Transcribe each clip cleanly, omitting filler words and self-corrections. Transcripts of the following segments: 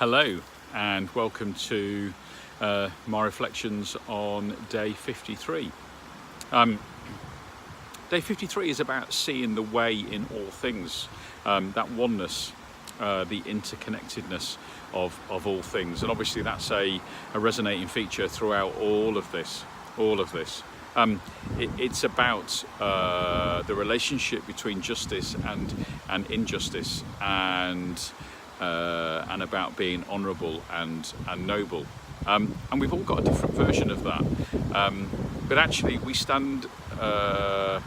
Hello and welcome to my reflections on day 53. Day 53 is about seeing the way in all things, that oneness, the interconnectedness of all things, and obviously that's a resonating feature throughout all of this. It's about the relationship between justice and injustice, and about being honourable and noble. And we've all got a different version of that. But actually we stand a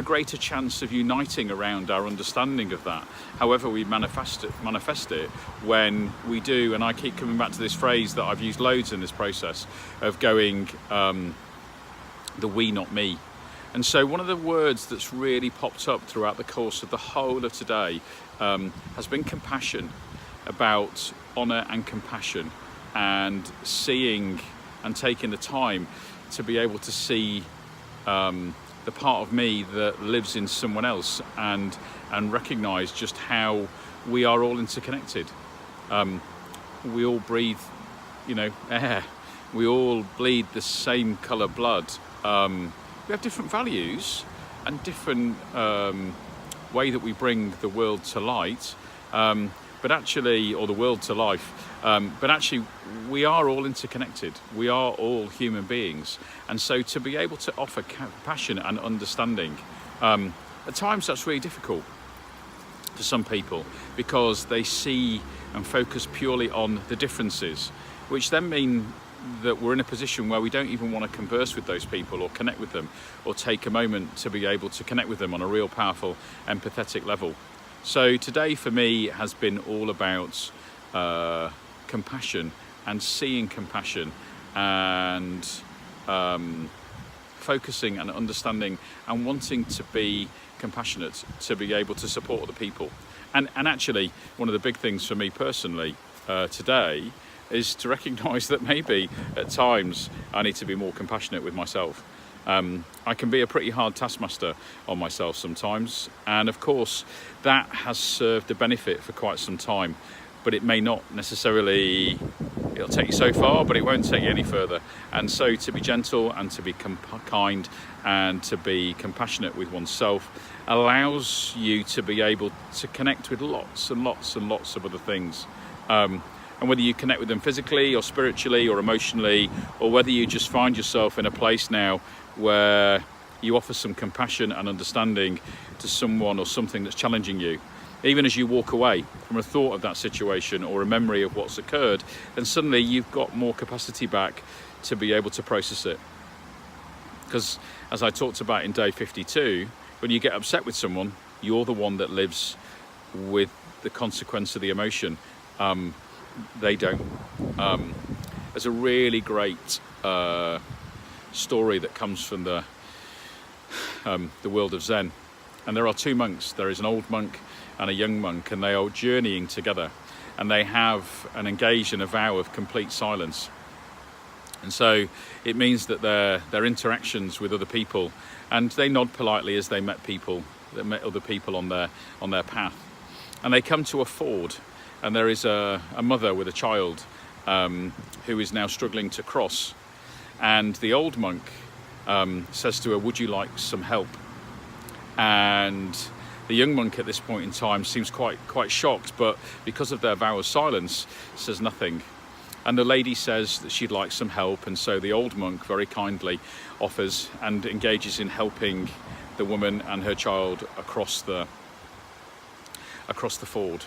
greater chance of uniting around our understanding of that, however we manifest it when we do, and I keep coming back to this phrase that I've used loads in this process of going, the we, not me. And so one of the words that's really popped up throughout the course of the whole of today has been compassion, about honour and compassion, and seeing and taking the time to be able to see the part of me that lives in someone else, and recognise just how we are all interconnected. We all breathe, air. We all bleed the same colour blood. We have different values and different way that we bring the world to light, but actually, or the world to life. But actually, we are all interconnected. We are all human beings, and so to be able to offer compassion and understanding, at times that's really difficult for some people because they see and focus purely on the differences, which then mean that we're in a position where we don't even want to converse with those people or connect with them or take a moment to be able to connect with them on a real powerful empathetic level. So today for me has been all about compassion and seeing compassion and focusing and understanding and wanting to be compassionate, to be able to support other people. And actually one of the big things for me personally today is to recognise that maybe at times I need to be more compassionate with myself. I can be a pretty hard taskmaster on myself sometimes, and of course that has served a benefit for quite some time, but it may not necessarily, it'll take you so far, but it won't take you any further. And so to be gentle and to be kind and to be compassionate with oneself allows you to be able to connect with lots and lots and lots of other things. And whether you connect with them physically or spiritually or emotionally, or whether you just find yourself in a place now where you offer some compassion and understanding to someone or something that's challenging you, even as you walk away from a thought of that situation or a memory of what's occurred, then suddenly you've got more capacity back to be able to process it. Because as I talked about in day 52, when you get upset with someone, you're the one that lives with the consequence of the emotion. They don't. There's a really great story that comes from the world of Zen, and there are two monks. There is an old monk and a young monk, and they are journeying together, and they have an engaged in a vow of complete silence. And so it means that their interactions with other people, and they nod politely as they met other people on their path, and they come to a ford. And there is a mother with a child who is now struggling to cross. And the old monk says to her, "Would you like some help?" And the young monk at this point in time seems quite shocked, but because of their vow of silence, says nothing. And the lady says that she'd like some help, and so the old monk very kindly offers and engages in helping the woman and her child across the ford.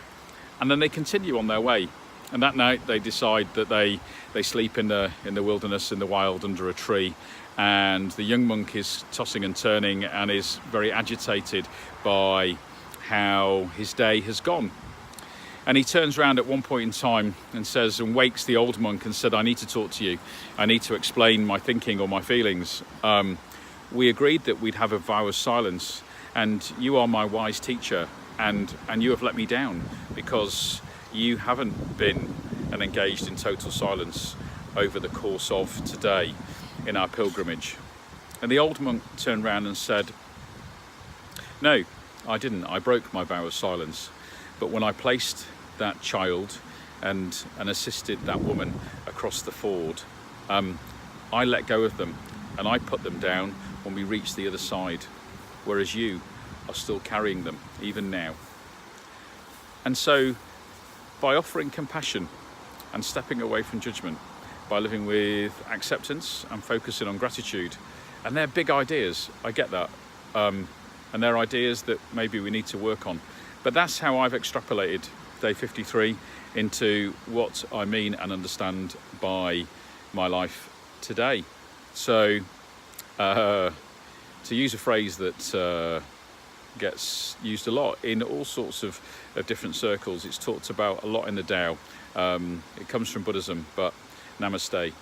And then they continue on their way, and that night they decide that they sleep in the wilderness, in the wild, under a tree. And the young monk is tossing and turning and is very agitated by how his day has gone. And he turns around at one point in time and wakes the old monk and said, "I need to talk to you. I need to explain my thinking or my feelings. We agreed that we'd have a vow of silence, and you are my wise teacher. And you have let me down because you haven't been engaged in total silence over the course of today in our pilgrimage." And the old monk turned around and said, "No, I didn't. I broke my vow of silence. But when I placed that child and assisted that woman across the ford, I let go of them and I put them down when we reached the other side, whereas you are still carrying them even now. And so by offering compassion and stepping away from judgment, by living with acceptance and focusing on gratitude, and they're big ideas, I get that, and they're ideas that maybe we need to work on, but that's how I've extrapolated day 53 into what I mean and understand by my life today. So to use a phrase that gets used a lot in all sorts of different circles, it's talked about a lot in the Tao. It comes from Buddhism, but namaste.